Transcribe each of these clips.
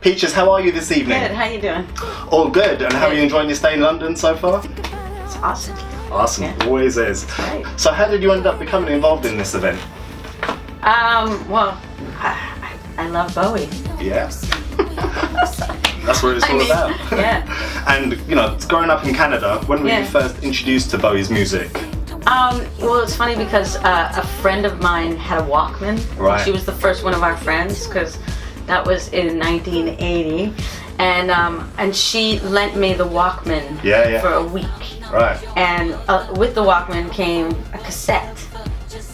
Peaches, how are you this evening? Good, how you doing? All good. And how are you enjoying your stay in London so far? It's awesome. Awesome, Yeah. always is. Right. So how did you end up becoming involved in this event? Well, I love Bowie. Yeah. That's what it's all about. Yeah. And, you know, growing up in Canada, when were you first introduced to Bowie's music? Well, it's funny because a friend of mine had a Walkman. Right. She was the first one of our friends because that was in 1980. And she lent me the Walkman for a week. Right. And with the Walkman came a cassette.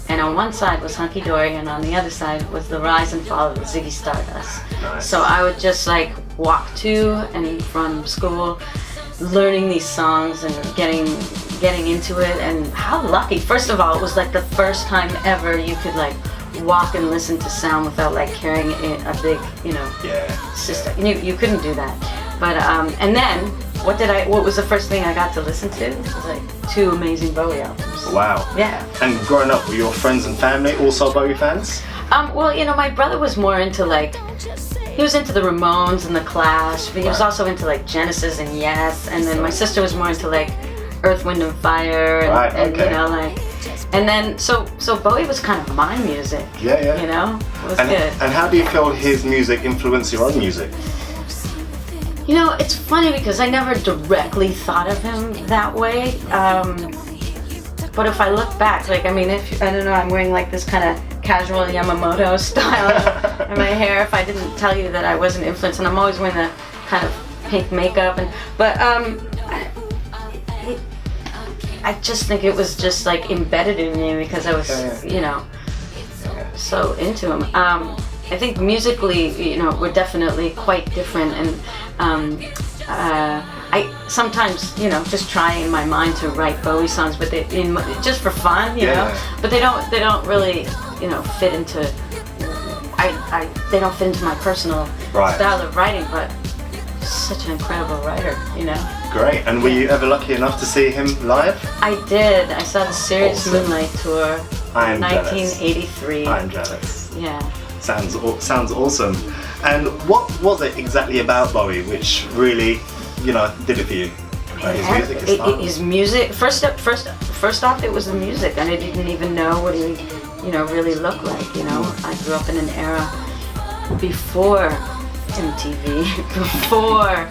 And on one side was Hunky Dory, and on the other side was the rise and fall of Ziggy Stardust. Nice. So I would just like walk to and from school, learning these songs and getting into it. And how lucky! First of all, it was like the first time ever you could like walk and listen to sound without like carrying a big, system. You couldn't do that. But and then what was the first thing I got to listen to? It was like 2 amazing Bowie albums. Wow. Yeah. And growing up, were your friends and family also Bowie fans? Well, my brother was more into like, he was into the Ramones and the Clash, but he was also into like Genesis and Yes, and then my sister was more into like Earth, Wind and Fire, and and then so Bowie was kind of my music. Yeah. It was good. And how do you feel his music influenced your own music? It's funny because I never directly thought of him that way. But if I look back, like, I don't know, I'm wearing like this kind of casual Yamamoto style in my hair. If I didn't tell you that I wasn't influenced, and I'm always wearing the kind of pink makeup, but I just think it was just like embedded in me because I was, so into him. I think musically, we're definitely quite different, and I sometimes, just try in my mind to write Bowie songs, but just for fun, but they don't really, fit into. They don't fit into my personal style of writing, but such an incredible writer, Great. And were you ever lucky enough to see him live? I did. I saw the Serious Moonlight tour in 1983. I'm jealous. Yeah. Sounds awesome. And what was it exactly about Bowie which really, did it for you? Like his music, his style? His music. First off, it was the music, and I didn't even know what he, really looked like. I grew up in an era before MTV, before,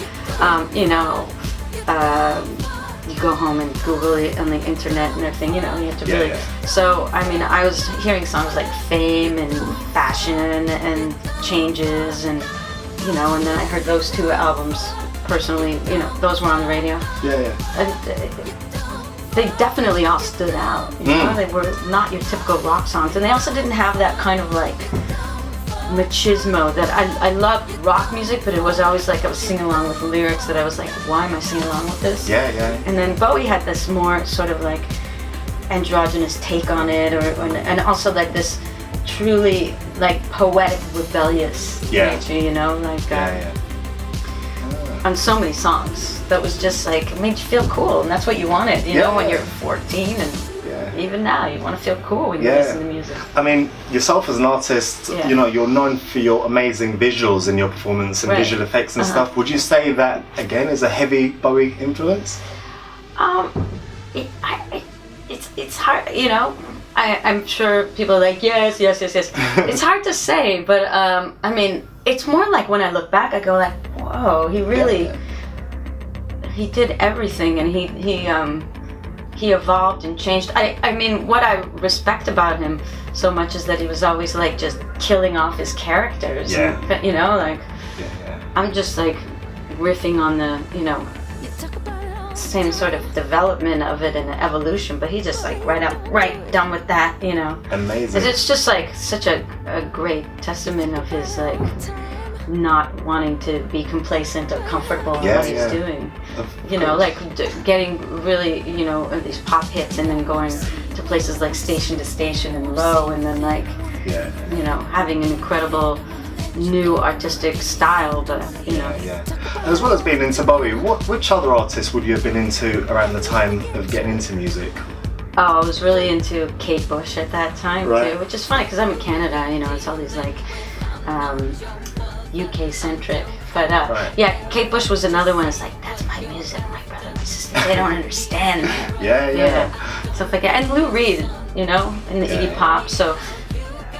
you go home and Google it on the internet and everything, you have to really. So, I was hearing songs like Fame and Fashion and Changes and, and then I heard those 2 albums personally, those were on the radio. And they definitely all stood out, They were not your typical rock songs, and they also didn't have that kind of like machismo that I loved rock music, but it was always like I was singing along with lyrics that I was like, why am I singing along with this? Yeah. And then Bowie had this more sort of like androgynous take on it, and also like this truly like poetic, rebellious nature, on so many songs that was just like, it made you feel cool, and that's what you wanted, when you're 14 and even now, you want to feel cool when you listen to music. Yourself as an artist, you're known for your amazing visuals in your performance and visual effects and stuff. Would you say that, again, is a heavy Bowie influence? It's hard, I'm sure people are like, yes. It's hard to say, but it's more like when I look back, I go like, whoa, he really, he did everything, and he evolved and changed. What I respect about him so much is that he was always like just killing off his characters. And, I'm just like riffing on the, same sort of development of it and the evolution, but he just like right done with that, Amazing. It's just like such a great testament of his like not wanting to be complacent or comfortable in what he's doing. Like getting really, these pop hits and then going to places like Station to Station and Low, and then like, having an incredible new artistic style, but As well as being into Bowie, which other artists would you have been into around the time of getting into music? Oh, I was really into Kate Bush at that time too, which is funny because I'm in Canada. It's all these like UK-centric But Right. yeah, Kate Bush was another one. It's like, that's my music, my brother, my sister. They don't understand. Yeah. Stuff like that. And Lou Reed, you know, and the Iggy Pop. So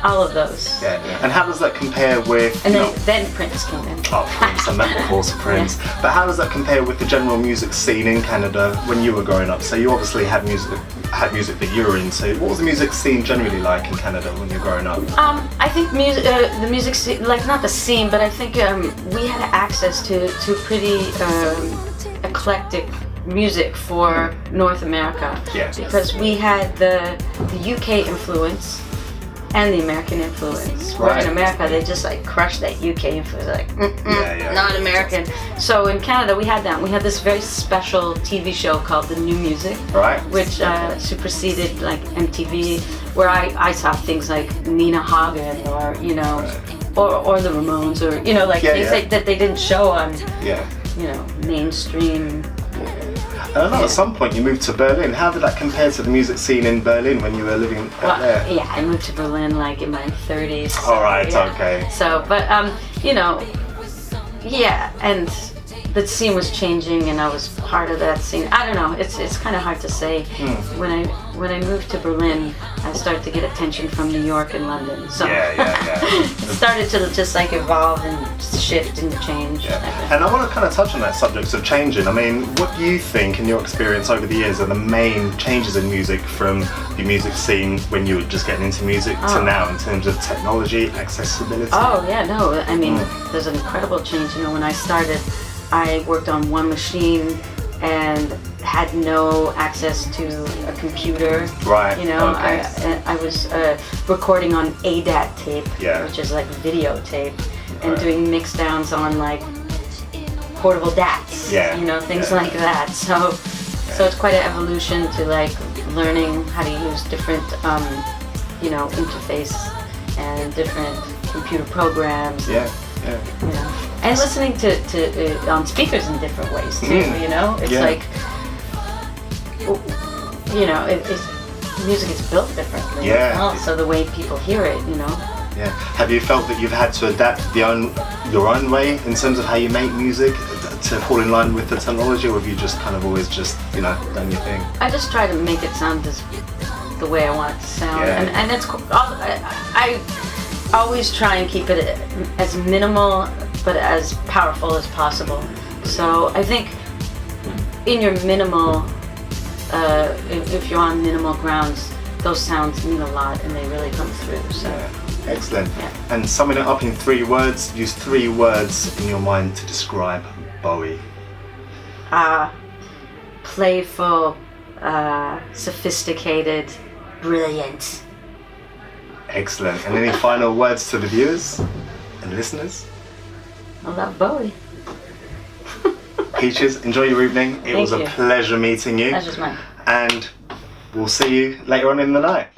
all of those. Yeah. And how does that compare with? And then Prince came in. Oh, Prince, and of course Prince. But how does that compare with the general music scene in Canada when you were growing up? So you obviously had music that you were into. What was the music scene generally like in Canada when you were growing up? I think the music scene, like not the scene, but I think we had access to pretty eclectic music for North America. Yeah. Because we had the UK influence and the American influence. Where in America they just like crushed that UK influence, like not American. So in Canada we had that. We had this very special TV show called The New Music, which superseded like MTV, where I saw things like Nina Hagen or you know, or the Ramones or you know like things that they didn't show on you know mainstream. I don't know, at some point you moved to Berlin. How did that compare to the music scene in Berlin when you were living out there? Yeah, I moved to Berlin like in my 30s. So, Alright, okay. So, but you know, yeah, and the scene was changing and I was part of that scene. I don't know, it's kind of hard to say. When I moved to Berlin, I started to get attention from New York and London. So it started to just like evolve and shift and change. And I want to kind of touch on that subject of changing. I mean, what do you think in your experience over the years are the main changes in music from the music scene when you were just getting into music to now in terms of technology, accessibility? Oh yeah, no, I mean, there's an incredible change. You know, when I started, I worked on one machine and had no access to a computer. Right. You know, I was recording on ADAT tape, which is like videotape, and doing mix downs on like portable DATs. You know, things like that. So it's quite an evolution to like learning how to use different, you know, interface and different computer programs. You know, and listening to on speakers in different ways too. You know, it's like, you know, music is built differently. So the way people hear it, you know. Have you felt that you've had to adapt your own way in terms of how you make music to fall in line with the technology, or have you just kind of always just, you know, done your thing? I just try to make it sound the way I want it to sound, and it's I always try and keep it as minimal but as powerful as possible. So I think in your minimal, if you're on minimal grounds, those sounds mean a lot and they really come through. So excellent. And summing it up in 3 words, use 3 words in your mind to describe Bowie. Playful, sophisticated, brilliant. Excellent. And any final words to the viewers and listeners? I love Bowie. Peaches, enjoy your evening. It was a pleasure meeting you. Pleasure's mine. And we'll see you later on in the night.